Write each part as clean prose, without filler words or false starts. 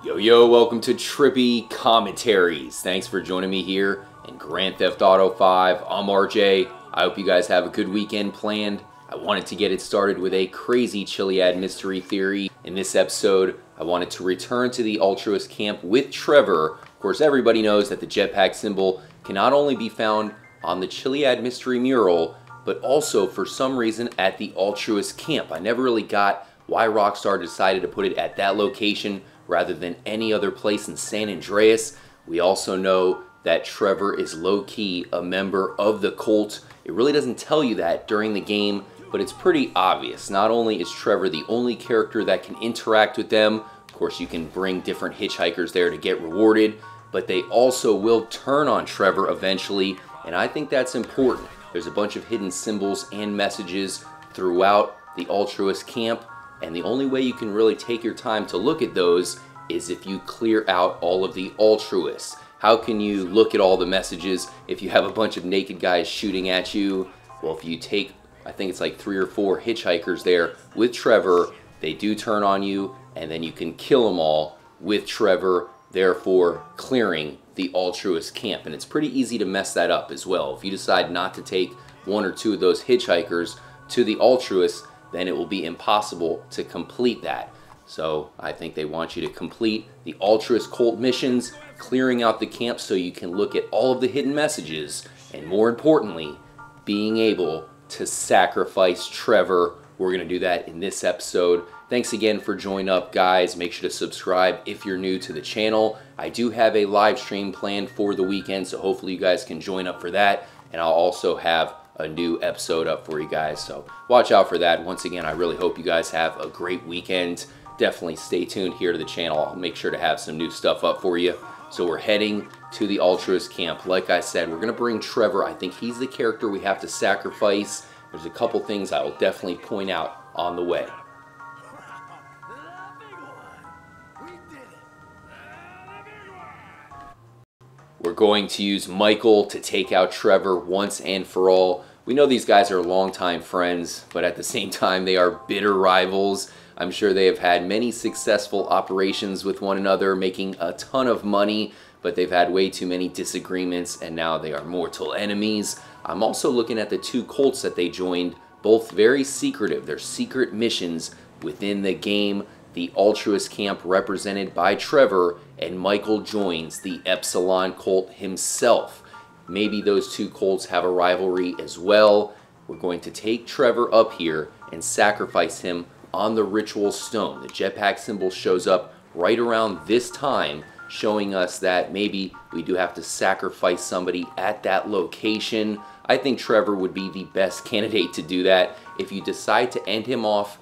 Yo, welcome to Trippy Commentaries. Thanks for joining me here in Grand Theft Auto 5. I'm RJ. I hope you guys have a good weekend planned. I wanted to get it started with a crazy Chiliad mystery theory. In this episode, I wanted to return to the altruist camp with Trevor. Of course, everybody knows that the jetpack symbol can not only be found on the Chiliad mystery mural, but also for some reason at the altruist camp. I never really got why Rockstar decided to put it at that location rather than any other place in San Andreas. We also know that Trevor is low-key a member of the cult. It really doesn't tell you that during the game, but it's pretty obvious. Not only is Trevor the only character that can interact with them, of course you can bring different hitchhikers there to get rewarded, but they also will turn on Trevor eventually, and I think that's important. There's a bunch of hidden symbols and messages throughout the altruist camp, and the only way you can really take your time to look at those is if you clear out all of the altruists. How can you look at all the messages if you have a bunch of naked guys shooting at you? Well, if you take, I think it's like 3 or 4 hitchhikers there with Trevor, they do turn on you, and then you can kill them all with Trevor, therefore clearing the altruist camp. And it's pretty easy to mess that up as well. If you decide not to take 1 or 2 of those hitchhikers to the altruists, then it will be impossible to complete that. So I think they want you to complete the altruist cult missions, clearing out the camp so you can look at all of the hidden messages, and more importantly, being able to sacrifice Trevor. We're going to do that in this episode. Thanks again for joining up, guys. Make sure to subscribe if you're new to the channel. I do have a live stream planned for the weekend, so hopefully you guys can join up for that. And I'll also have a new episode up for you guys, so watch out for that. Once again, I really hope you guys have a great weekend. Definitely stay tuned here to the channel. I'll make sure to have some new stuff up for you. So we're heading to the altruist camp. Like I said, we're gonna bring Trevor. I think he's the character we have to sacrifice. There's a couple things I will definitely point out on the way. We're going to use Michael to take out Trevor once and for all. We know these guys are longtime friends, but at the same time they are bitter rivals. I'm sure they have had many successful operations with one another, making a ton of money, but they've had way too many disagreements, and now they are mortal enemies. I'm also looking at the 2 cults that they joined, both very secretive. They're secret missions within the game. The altruist camp represented by Trevor, and Michael joins the Epsilon cult himself. Maybe those 2 cults have a rivalry as well. We're going to take Trevor up here and sacrifice him on the ritual stone. The jetpack symbol shows up right around this time, showing us that maybe we do have to sacrifice somebody at that location. I think Trevor would be the best candidate to do that. If you decide to end him off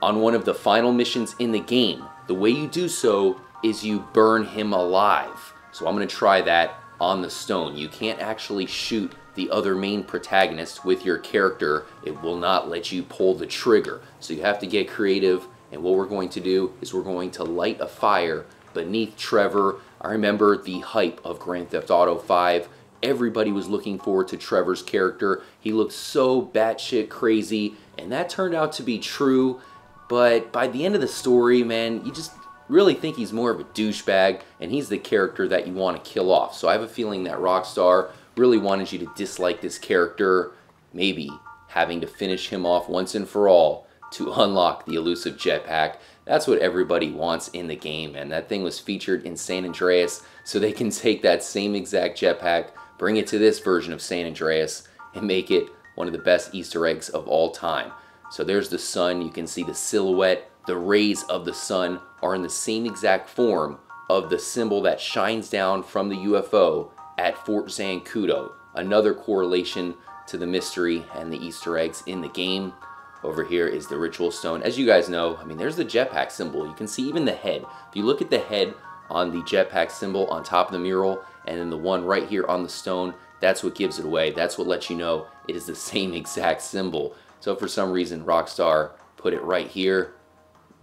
on one of the final missions in the game, the way you do so is you burn him alive. So I'm going to try that on the stone. You can't actually shoot the other main protagonist with your character. It will not let you pull the trigger. So you have to get creative, and what we're going to do is we're going to light a fire beneath Trevor. I remember the hype of Grand Theft Auto 5. Everybody was looking forward to Trevor's character. He looked so batshit crazy, and that turned out to be true. But by the end of the story, man, you just really think he's more of a douchebag, and he's the character that you want to kill off. So I have a feeling that Rockstar really wanted you to dislike this character, maybe having to finish him off once and for all to unlock the elusive jetpack. That's what everybody wants in the game, and that thing was featured in San Andreas, so they can take that same exact jetpack, bring it to this version of San Andreas, and make it one of the best Easter eggs of all time. So there's the sun. You can see the silhouette. The rays of the sun are in the same exact form of the symbol that shines down from the UFO at Fort Zancudo. Another correlation to the mystery and the Easter eggs in the game. Over here is the ritual stone. As you guys know, I mean, there's the jetpack symbol. You can see even the head. If you look at the head on the jetpack symbol on top of the mural, and then the one right here on the stone, that's what gives it away. That's what lets you know it is the same exact symbol. So for some reason, Rockstar put it right here.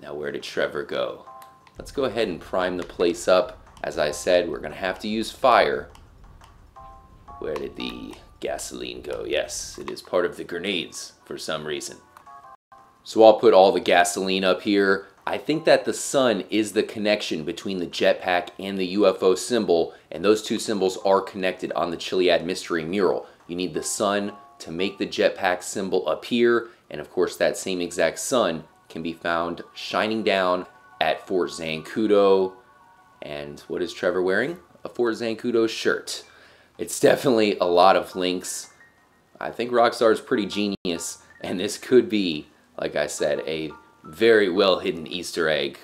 Now where did Trevor go? Let's go ahead and prime the place up. As I said, we're gonna have to use fire. Where did the gasoline go? Yes, it is part of the grenades for some reason. So I'll put all the gasoline up here. I think that the sun is the connection between the jetpack and the UFO symbol, and those two symbols are connected on the Chiliad mystery mural. You need the sun to make the jetpack symbol appear, and of course that same exact sun can be found shining down at Fort Zancudo. And what is Trevor wearing? A Fort Zancudo shirt. It's definitely a lot of links. I think Rockstar is pretty genius, and this could be, like I said, a very well hidden Easter egg.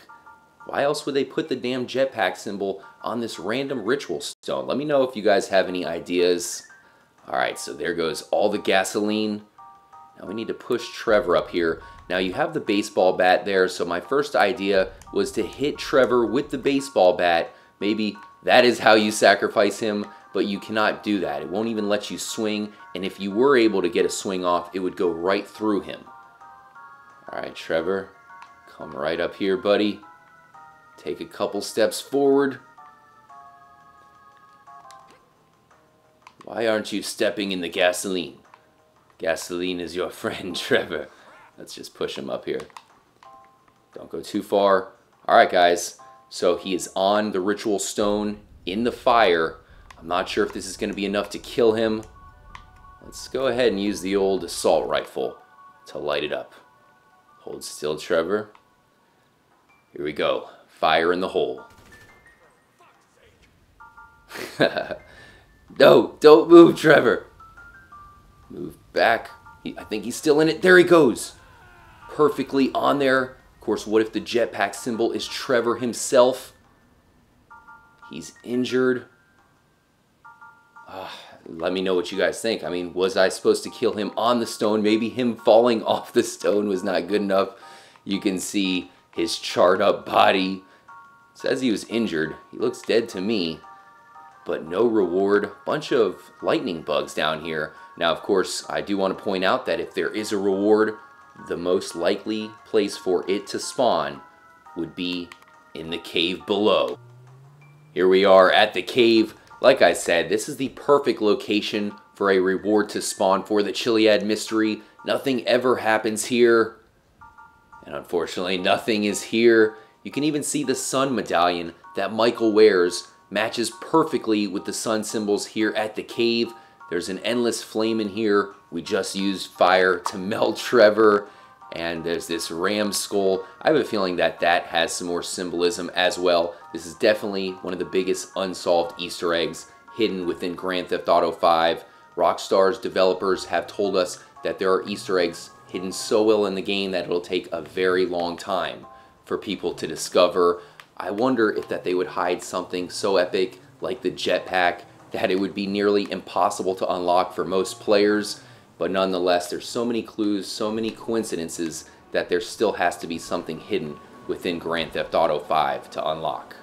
Why else would they put the damn jetpack symbol on this random ritual stone? Let me know if you guys have any ideas. Alright, so there goes all the gasoline. Now we need to push Trevor up here. Now you have the baseball bat there, so my first idea was to hit Trevor with the baseball bat. Maybe that is how you sacrifice him, but you cannot do that. It won't even let you swing, and if you were able to get a swing off, it would go right through him. Alright, Trevor, come right up here, buddy. Take a couple steps forward. Why aren't you stepping in the gasoline? Gasoline is your friend, Trevor. Let's just push him up here. Don't go too far. Alright, guys. So he is on the ritual stone in the fire. I'm not sure if this is going to be enough to kill him. Let's go ahead and use the old assault rifle to light it up. Hold still, Trevor. Here we go. Fire in the hole. No, don't move, Trevor. Move back. I think he's still in it. There he goes. Perfectly on there. Of course, what if the jetpack symbol is Trevor himself? He's injured. Let me know what you guys think. I mean, was I supposed to kill him on the stone? Maybe him falling off the stone was not good enough. You can see his charred up body. It says he was injured. He looks dead to me. But no reward. Bunch of lightning bugs down here. Now, of course, I do want to point out that if there is a reward, the most likely place for it to spawn would be in the cave below. Here we are at the cave. Like I said, this is the perfect location for a reward to spawn for the Chiliad mystery. Nothing ever happens here. And unfortunately, nothing is here. You can even see the sun medallion that Michael wears matches perfectly with the sun symbols here at the cave. There's an endless flame in here. We just used fire to melt Trevor. And there's this ram skull. I have a feeling that that has some more symbolism as well. This is definitely one of the biggest unsolved Easter eggs hidden within Grand Theft Auto 5. Rockstar's developers have told us that there are Easter eggs hidden so well in the game that it'll take a very long time for people to discover. I wonder if that they would hide something so epic like the jetpack that it would be nearly impossible to unlock for most players. But nonetheless, there's so many clues, so many coincidences that there still has to be something hidden within Grand Theft Auto 5 to unlock.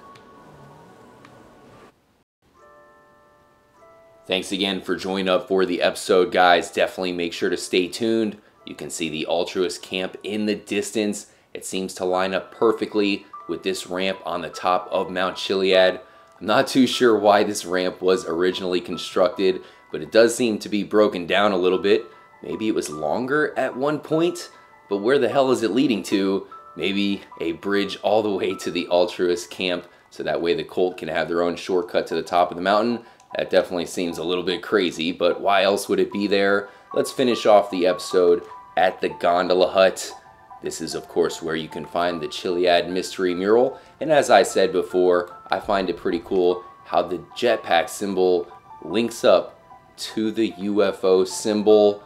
Thanks again for joining up for the episode, guys. Definitely make sure to stay tuned. You can see the altruist camp in the distance. It seems to line up perfectly with this ramp on the top of Mount Chiliad. I'm not too sure why this ramp was originally constructed, but it does seem to be broken down a little bit. Maybe it was longer at one point, but where the hell is it leading to? Maybe a bridge all the way to the altruist camp, so that way the cult can have their own shortcut to the top of the mountain. That definitely seems a little bit crazy, but why else would it be there? Let's finish off the episode at the Gondola Hut. This is, of course, where you can find the Chiliad mystery mural, and as I said before, I find it pretty cool how the jetpack symbol links up to the UFO symbol.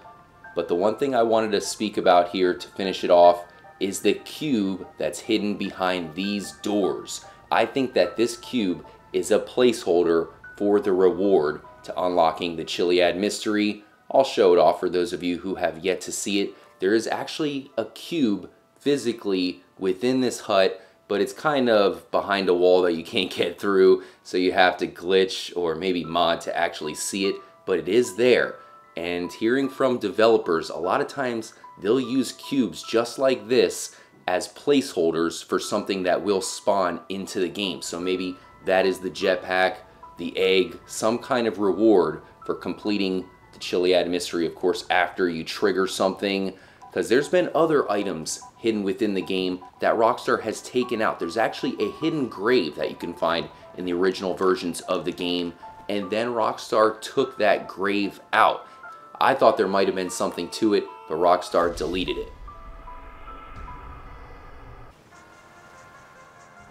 But the one thing I wanted to speak about here to finish it off is the cube that's hidden behind these doors. I think that this cube is a placeholder for the reward to unlocking the Chiliad mystery. I'll show it off for those of you who have yet to see it. There is actually a cube physically within this hut, but it's kind of behind a wall that you can't get through, so you have to glitch or maybe mod to actually see it, but it is there. And hearing from developers, a lot of times they'll use cubes just like this as placeholders for something that will spawn into the game. So maybe that is the jetpack, the egg, some kind of reward for completing the Chiliad mystery, of course, after you trigger something. because there's been other items hidden within the game that Rockstar has taken out. There's actually a hidden grave that you can find in the original versions of the game, and then Rockstar took that grave out. I thought there might have been something to it, but Rockstar deleted it.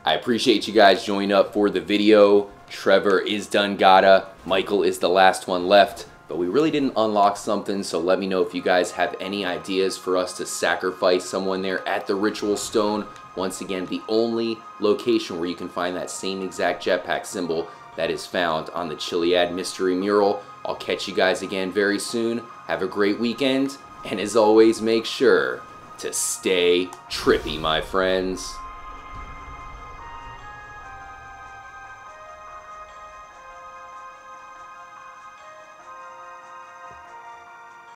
I appreciate you guys joining up for the video. Trevor is done gotta, Michael is the last one left, but we really didn't unlock something, so let me know if you guys have any ideas for us to sacrifice someone there at the Ritual Stone. Once again, the only location where you can find that same exact jetpack symbol that is found on the Chiliad mystery mural. I'll catch you guys again very soon. Have a great weekend, and as always, make sure to stay trippy, my friends.